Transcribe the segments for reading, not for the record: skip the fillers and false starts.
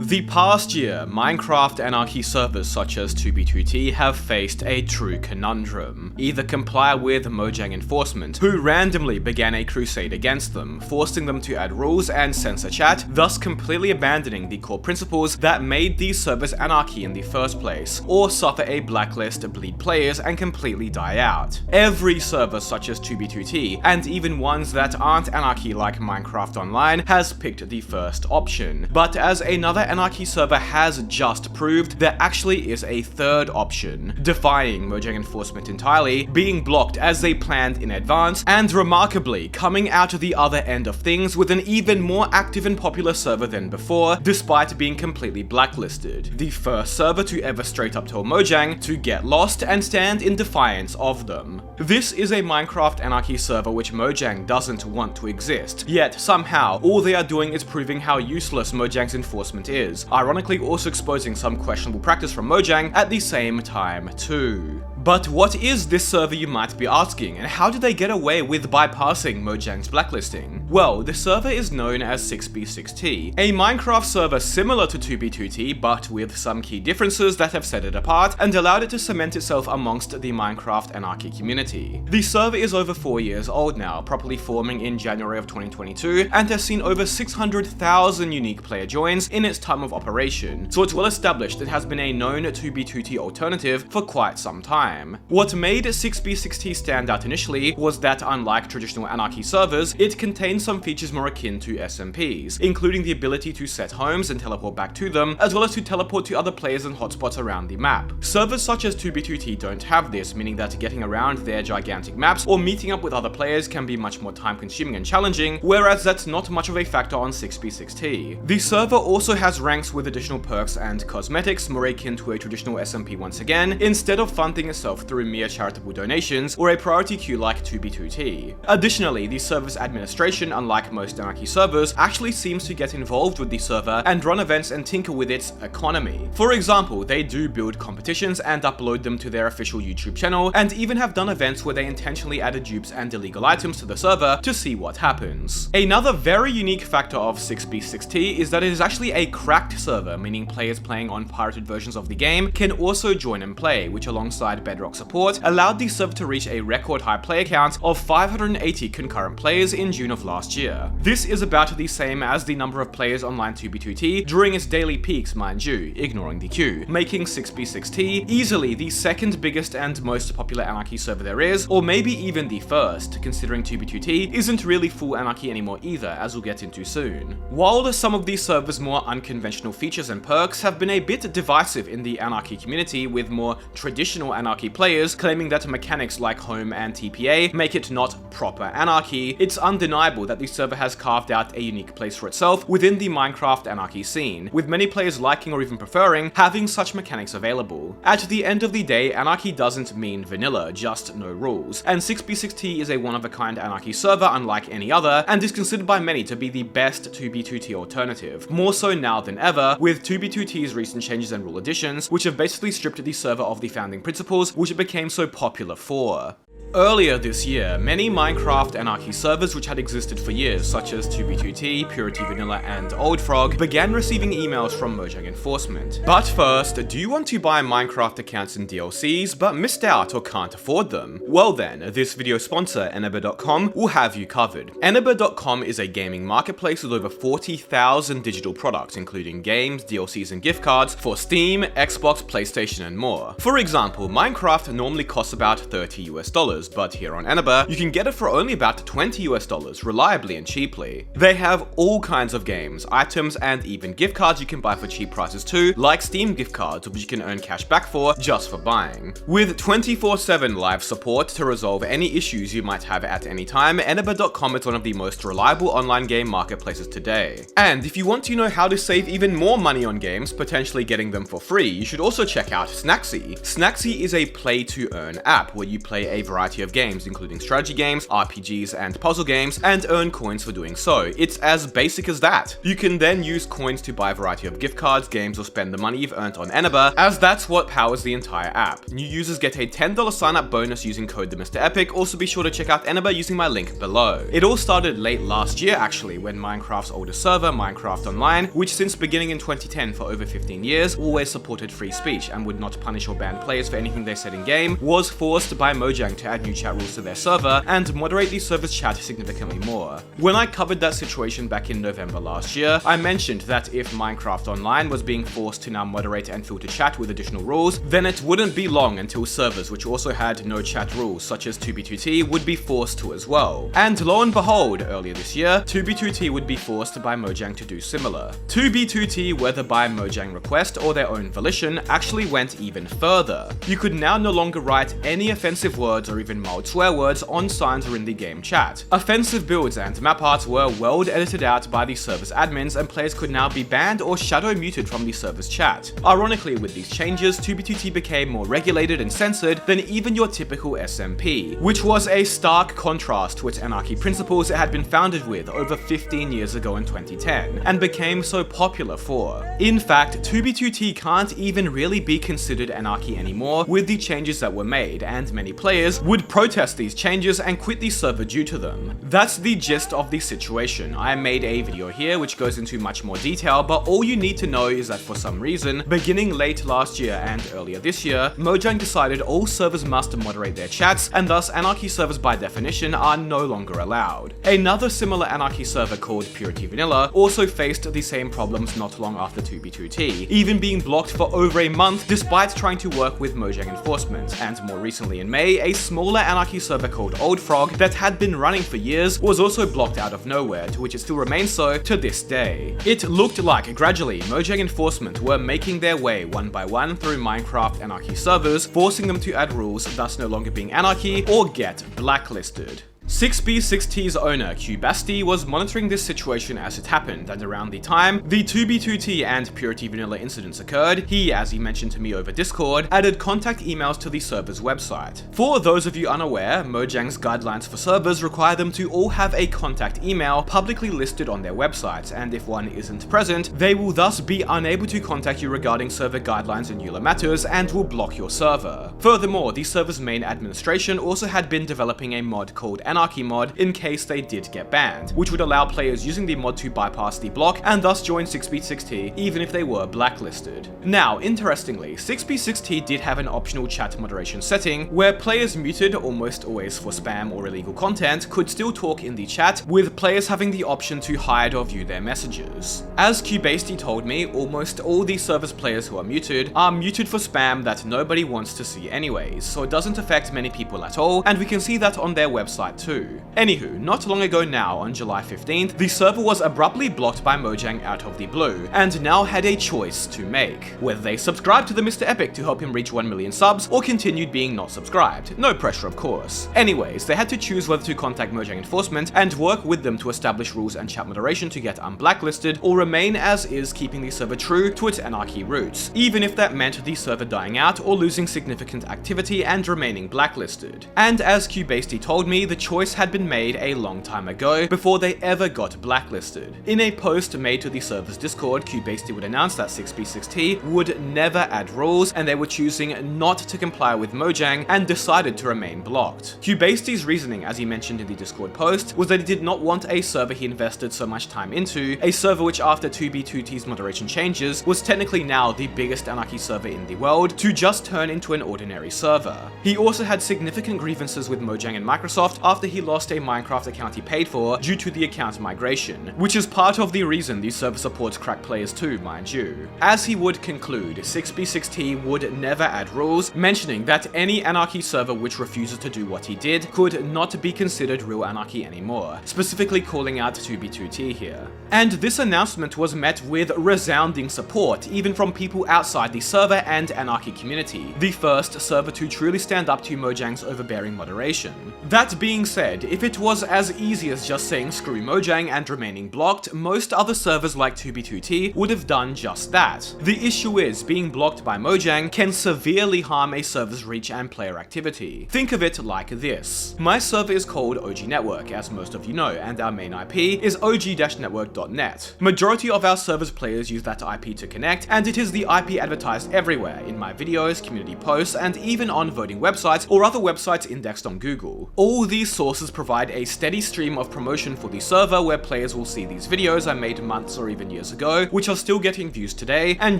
The past year, Minecraft Anarchy servers such as 2b2t have faced a true conundrum. Either comply with Mojang enforcement, who randomly began a crusade against them, forcing them to add rules and censor chat, thus completely abandoning the core principles that made these servers anarchy in the first place, or suffer a blacklist, bleed players, and completely die out. Every server such as 2b2t, and even ones that aren't anarchy like Minecraft Online, has picked the first option. But as another anarchy server has just proved, there actually is a third option, defying Mojang enforcement entirely, being blocked as they planned in advance, and remarkably coming out of the other end of things with an even more active and popular server than before, despite being completely blacklisted. The first server to ever straight up tell Mojang to get lost and stand in defiance of them. This is a Minecraft Anarchy server which Mojang doesn't want to exist, yet somehow all they are doing is proving how useless Mojang's enforcement is, ironically also exposing some questionable practice from Mojang at the same time too. But what is this server, you might be asking, and how did they get away with bypassing Mojang's blacklisting? Well, the server is known as 6b6t, a Minecraft server similar to 2b2t but with some key differences that have set it apart and allowed it to cement itself amongst the Minecraft Anarchy community. The server is over 4 years old now, properly forming in January of 2022, and has seen over 600,000 unique player joins in its time of operation, so it's well established it has been a known 2b2t alternative for quite some time. What made 6b6t stand out initially was that unlike traditional anarchy servers, it contained some features more akin to SMPs, including the ability to set homes and teleport back to them, as well as to teleport to other players and hotspots around the map. Servers such as 2b2t don't have this, meaning that getting around their gigantic maps or meeting up with other players can be much more time consuming and challenging, whereas that's not much of a factor on 6b6t. The server also has ranks with additional perks and cosmetics more akin to a traditional SMP once again, instead of funding itself through mere charitable donations or a priority queue like 2b2t. Additionally, the server's administration, unlike most anarchy servers, actually seems to get involved with the server and run events and tinker with its economy. For example, they do build competitions and upload them to their official YouTube channel, and even have done events where they intentionally added dupes and illegal items to the server to see what happens. Another very unique factor of 6b6t is that it is actually a cracked server, meaning players playing on pirated versions of the game can also join and play, which alongside Bedrock support allowed the server to reach a record high player count of 580 concurrent players in June of last year. This is about the same as the number of players online 2b2t during its daily peaks, mind you, ignoring the queue, making 6b6t easily the second biggest and most popular anarchy server there is, or maybe even the first, considering 2b2t isn't really full anarchy anymore either, as we'll get into soon. While some of these servers' more unconventional features and perks have been a bit divisive in the anarchy community, with more traditional anarchy players claiming that mechanics like home and TPA make it not proper anarchy, it's undeniable that the server has carved out a unique place for itself within the Minecraft anarchy scene, with many players liking or even preferring having such mechanics available. At the end of the day, anarchy doesn't mean vanilla, just no rules, and 6b6t is a one-of-a-kind anarchy server unlike any other, and is considered by many to be the best 2b2t alternative, more so now than ever, with 2b2t's recent changes and rule additions, which have basically stripped the server of the founding principles which it became so popular for. Earlier this year, many Minecraft Anarchy servers which had existed for years, such as 2b2t, Purity Vanilla, and Old Frog, began receiving emails from Mojang enforcement. But first, do you want to buy Minecraft accounts and DLCs but missed out or can't afford them? Well then, this video sponsor, Eneba.com, will have you covered. Eneba.com is a gaming marketplace with over 40,000 digital products, including games, DLCs, and gift cards for Steam, Xbox, PlayStation, and more. For example, Minecraft normally costs about $30 US, but here on Eneba, you can get it for only about $20 US, reliably and cheaply. They have all kinds of games, items, and even gift cards you can buy for cheap prices too, like Steam gift cards, which you can earn cash back for just for buying. With 24/7 live support to resolve any issues you might have at any time, Eneba.com is one of the most reliable online game marketplaces today. And if you want to know how to save even more money on games, potentially getting them for free, you should also check out Snakzy. Snakzy is a play-to-earn app where you play a variety variety of games, including strategy games, RPGs, and puzzle games, and earn coins for doing so. It's as basic as that. You can then use coins to buy a variety of gift cards, games, or spend the money you've earned on Eneba, as that's what powers the entire app. New users get a $10 sign-up bonus using code TheMisterEpic. Also be sure to check out Eneba using my link below. It all started late last year actually, when Minecraft's oldest server, Minecraft Online, which since beginning in 2010 for over 15 years, always supported free speech and would not punish or ban players for anything they said in-game, was forced by Mojang to add new chat rules to their server and moderate the server's chat significantly more. When I covered that situation back in November last year, I mentioned that if Minecraft Online was being forced to now moderate and filter chat with additional rules, then it wouldn't be long until servers which also had no chat rules, such as 2b2t, would be forced to as well. And lo and behold, earlier this year, 2b2t would be forced by Mojang to do similar. 2b2t, whether by Mojang request or their own volition, actually went even further. You could now no longer write any offensive words or even mild swear words on signs or in the game chat. Offensive builds and map arts were well edited out by the server's admins, and players could now be banned or shadow muted from the server's chat. Ironically, with these changes, 2b2t became more regulated and censored than even your typical SMP, which was a stark contrast to its anarchy principles it had been founded with over 15 years ago in 2010, and became so popular for. In fact, 2b2t can't even really be considered anarchy anymore with the changes that were made, and many players would protest these changes and quit the server due to them. That's the gist of the situation. I made a video here which goes into much more detail, but all you need to know is that for some reason, beginning late last year and earlier this year, Mojang decided all servers must moderate their chats, and thus anarchy servers by definition are no longer allowed. Another similar anarchy server called Purity Vanilla also faced the same problems not long after 2b2t, even being blocked for over a month despite trying to work with Mojang enforcement. And more recently in May, a smaller anarchy server called Old Frog that had been running for years was also blocked out of nowhere, to which it still remains so to this day. It looked like gradually Mojang enforcement were making their way one by one through Minecraft anarchy servers, forcing them to add rules, thus no longer being anarchy or get blacklisted. 6b6t's owner, Christoffer, was monitoring this situation as it happened, and around the time the 2b2t and Purity Vanilla incidents occurred, he, as he mentioned to me over Discord, added contact emails to the server's website. For those of you unaware, Mojang's guidelines for servers require them to all have a contact email publicly listed on their websites, and if one isn't present, they will thus be unable to contact you regarding server guidelines and EULA matters and will block your server. Furthermore, the server's main administration also had been developing a mod called Anarchy mod in case they did get banned, which would allow players using the mod to bypass the block and thus join 6b6t even if they were blacklisted. Now, interestingly, 6b6t did have an optional chat moderation setting where players muted almost always for spam or illegal content could still talk in the chat, with players having the option to hide or view their messages. As Christoffer told me, almost all the server's players who are muted for spam that nobody wants to see anyways, so it doesn't affect many people at all, and we can see that on their website too. Anywho, not long ago now, on July 15th, the server was abruptly blocked by Mojang out of the blue, and now had a choice to make. Whether they subscribed to TheMisterEpic to help him reach 1 million subs, or continued being not subscribed. No pressure, of course. Anyways, they had to choose whether to contact Mojang enforcement and work with them to establish rules and chat moderation to get unblacklisted, or remain as is, keeping the server true to its anarchy roots, even if that meant the server dying out or losing significant activity and remaining blacklisted. And as Christoffer told me, the choice had been made a long time ago, before they ever got blacklisted. In a post made to the server's Discord, Christoffer would announce that 6b6t would never add rules, and they were choosing not to comply with Mojang and decided to remain blocked. Christoffer's reasoning, as he mentioned in the Discord post, was that he did not want a server he invested so much time into, a server which after 2b2t's moderation changes was technically now the biggest anarchy server in the world, to just turn into an ordinary server. He also had significant grievances with Mojang and Microsoft after he lost a Minecraft account he paid for due to the account migration, which is part of the reason the server supports crack players too, mind you. As he would conclude, 6b6t would never add rules, mentioning that any anarchy server which refuses to do what he did could not be considered real anarchy anymore, specifically calling out 2b2t here. And this announcement was met with resounding support, even from people outside the server and anarchy community, the first server to truly stand up to Mojang's overbearing moderation. That being said, if it was as easy as just saying screw Mojang and remaining blocked, most other servers like 2b2t would have done just that. The issue is, being blocked by Mojang can severely harm a server's reach and player activity. Think of it like this. My server is called OG Network, as most of you know, and our main IP is og-network.net. Majority of our server's players use that IP to connect, and it is the IP advertised everywhere, in my videos, community posts, and even on voting websites or other websites indexed on Google. All these sources provide a steady stream of promotion for the server where players will see these videos I made months or even years ago, which are still getting views today, and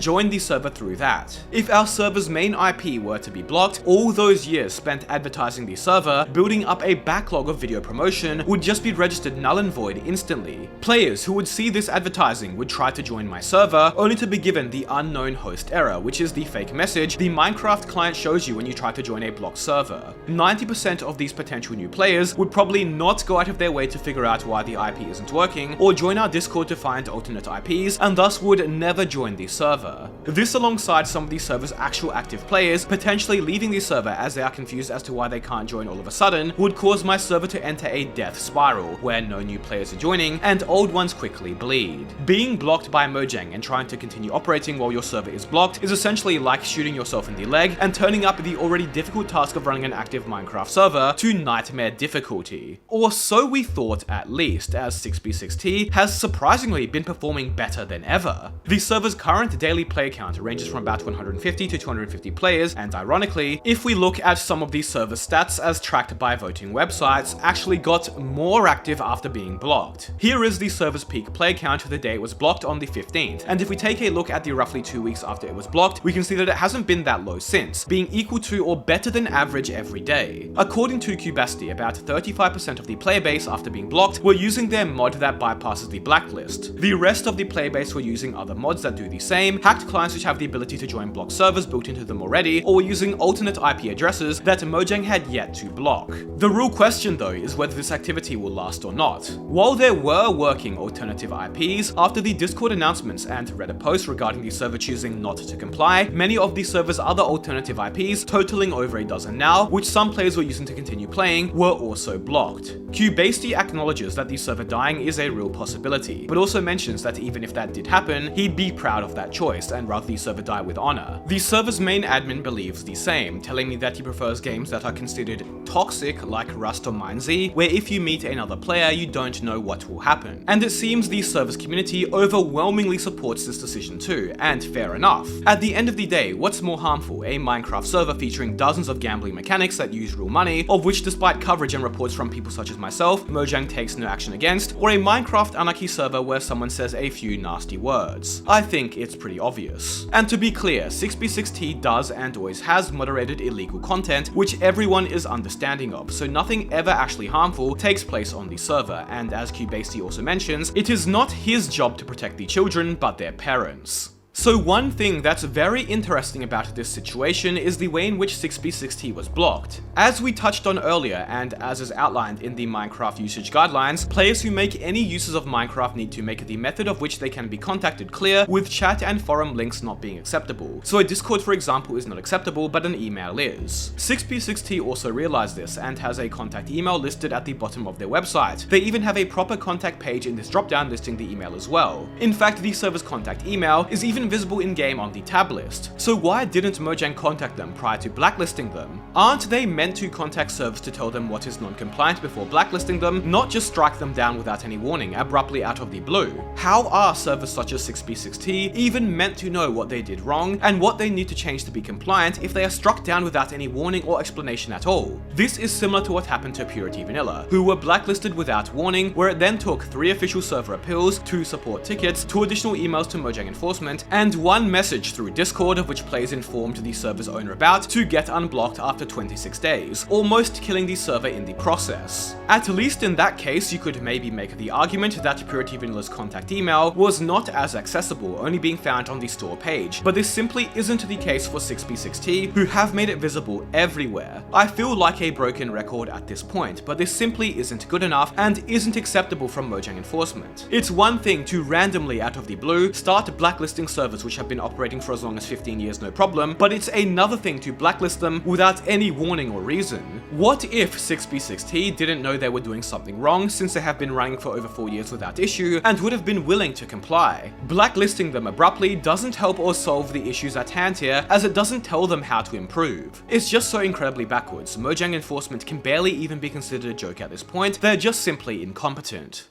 join the server through that. If our server's main IP were to be blocked, all those years spent advertising the server, building up a backlog of video promotion, would just be registered null and void instantly. Players who would see this advertising would try to join my server, only to be given the unknown host error, which is the fake message the Minecraft client shows you when you try to join a blocked server. 90% of these potential new players would probably not go out of their way to figure out why the IP isn't working, or join our Discord to find alternate IPs, and thus would never join the server. This, alongside some of the server's actual active players potentially leaving the server as they are confused as to why they can't join all of a sudden, would cause my server to enter a death spiral, where no new players are joining, and old ones quickly bleed. Being blocked by Mojang and trying to continue operating while your server is blocked is essentially like shooting yourself in the leg and turning up the already difficult task of running an active Minecraft server to nightmare difficulty. Or so we thought, at least, as 6b6t has surprisingly been performing better than ever. The server's current daily player count ranges from about 150 to 250 players, and ironically, if we look at some of these server stats as tracked by voting websites, actually got more active after being blocked. Here is the server's peak player count for the day it was blocked on the 15th, and if we take a look at the roughly 2 weeks after it was blocked, we can see that it hasn't been that low since, being equal to or better than average every day. According to Cubasti, about 35% of the player base after being blocked were using their mod that bypasses the blacklist. The rest of the player base were using other mods that do the same, hacked clients which have the ability to join blocked servers built into them already, or were using alternate IP addresses that Mojang had yet to block. The real question though is whether this activity will last or not. While there were working alternative IPs, after the Discord announcements and Reddit posts regarding the server choosing not to comply, many of the server's other alternative IPs, totaling over a dozen now, which some players were using to continue playing, were also blocked. Cubasti acknowledges that the server dying is a real possibility, but also mentions that even if that did happen, he'd be proud of that choice and rather the server die with honor. The server's main admin believes the same, telling me that he prefers games that are considered toxic like Rust or Mindsy, where if you meet another player you don't know what will happen. And it seems the server's community overwhelmingly supports this decision too, and fair enough. At the end of the day, what's more harmful, a Minecraft server featuring dozens of gambling mechanics that use real money, of which despite coverage and reports from people such as myself, Mojang takes no action against, or a Minecraft Anarchy server where someone says a few nasty words? I think it's pretty obvious. And to be clear, 6b6t does and always has moderated illegal content, which everyone is understanding of, so nothing ever actually harmful takes place on the server, and as Cubasti also mentions, it is not his job to protect the children, but their parents. So one thing that's very interesting about this situation is the way in which 6b6t was blocked. As we touched on earlier, and as is outlined in the Minecraft usage guidelines, players who make any uses of Minecraft need to make the method of which they can be contacted clear, with chat and forum links not being acceptable. So a Discord, for example, is not acceptable, but an email is. 6b6t also realized this and has a contact email listed at the bottom of their website. They even have a proper contact page in this dropdown listing the email as well. In fact, the server's contact email is even visible in-game on the tab list. So why didn't Mojang contact them prior to blacklisting them? Aren't they meant to contact servers to tell them what is non-compliant before blacklisting them, not just strike them down without any warning, abruptly out of the blue? How are servers such as 6b6t even meant to know what they did wrong and what they need to change to be compliant if they are struck down without any warning or explanation at all? This is similar to what happened to Purity Vanilla, who were blacklisted without warning, where it then took 3 official server appeals, 2 support tickets, 2 additional emails to Mojang enforcement, and 1 message through Discord of which players informed the server's owner about to get unblocked after 26 days, almost killing the server in the process. At least in that case, you could maybe make the argument that Purity Vanilla's contact email was not as accessible, only being found on the store page, but this simply isn't the case for 6b6t, who have made it visible everywhere. I feel like a broken record at this point, but this simply isn't good enough and isn't acceptable from Mojang enforcement. It's one thing to randomly out of the blue start blacklisting servers servers which have been operating for as long as 15 years no problem, but it's another thing to blacklist them without any warning or reason. What if 6B6T didn't know they were doing something wrong since they have been running for over 4 years without issue and would have been willing to comply? Blacklisting them abruptly doesn't help or solve the issues at hand here, as it doesn't tell them how to improve. It's just so incredibly backwards. Mojang enforcement can barely even be considered a joke at this point. They're just simply incompetent.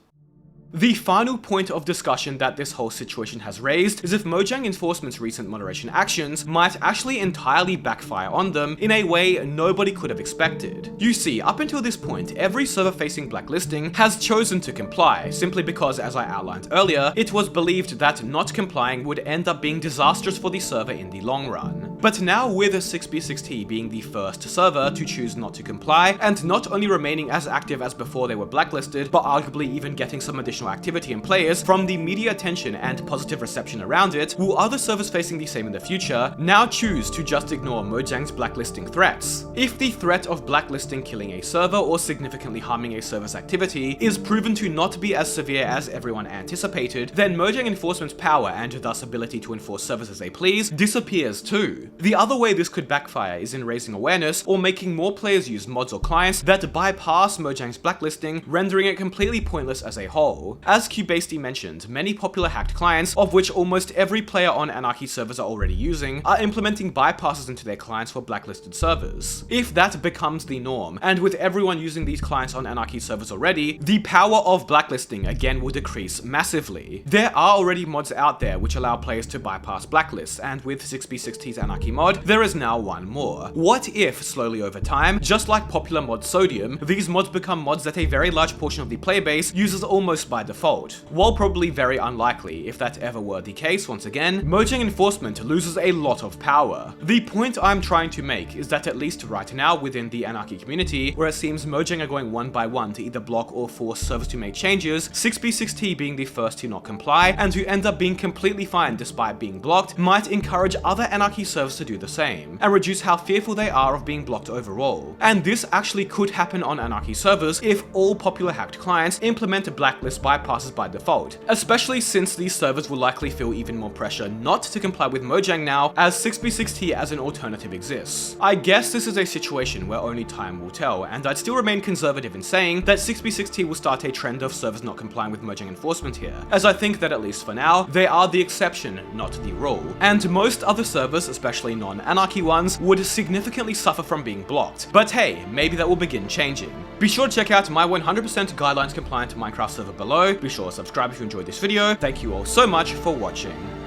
The final point of discussion that this whole situation has raised is if Mojang enforcement's recent moderation actions might actually entirely backfire on them in a way nobody could have expected. You see, up until this point, every server facing blacklisting has chosen to comply, simply because, as I outlined earlier, it was believed that not complying would end up being disastrous for the server in the long run. But now, with 6B6T being the first server to choose not to comply, and not only remaining as active as before they were blacklisted, but arguably even getting some additional activity and players from the media attention and positive reception around it, will other servers facing the same in the future now choose to just ignore Mojang's blacklisting threats? If the threat of blacklisting killing a server or significantly harming a server's activity is proven to not be as severe as everyone anticipated, then Mojang enforcement's power and thus ability to enforce servers as they please disappears too. The other way this could backfire is in raising awareness or making more players use mods or clients that bypass Mojang's blacklisting, rendering it completely pointless as a whole. As Cubasty mentioned, many popular hacked clients, of which almost every player on Anarchy servers are already using, are implementing bypasses into their clients for blacklisted servers. If that becomes the norm, and with everyone using these clients on Anarchy servers already, the power of blacklisting again will decrease massively. There are already mods out there which allow players to bypass blacklists, and with 6B6T's Anarchy mod, there is now one more. What if, slowly over time, just like popular mod Sodium, these mods become mods that a very large portion of the player base uses almost by default? While probably very unlikely, if that ever were the case once again, Mojang enforcement loses a lot of power. The point I'm trying to make is that at least right now within the Anarchy community, where it seems Mojang are going one by one to either block or force servers to make changes, 6B6T being the first to not comply and to end up being completely fine despite being blocked, might encourage other Anarchy servers to do the same, and reduce how fearful they are of being blocked overall. And this actually could happen on Anarchy servers if all popular hacked clients implement a blacklist bypasses by default, especially since these servers will likely feel even more pressure not to comply with Mojang now, as 6B6T as an alternative exists. I guess this is a situation where only time will tell, and I'd still remain conservative in saying that 6B6T will start a trend of servers not complying with Mojang enforcement here, as I think that at least for now, they are the exception, not the rule. And most other servers, especially non-Anarchy ones, would significantly suffer from being blocked. But hey, maybe that will begin changing. Be sure to check out my 100% guidelines compliant Minecraft server below. Be sure to subscribe if you enjoyed this video. Thank you all so much for watching.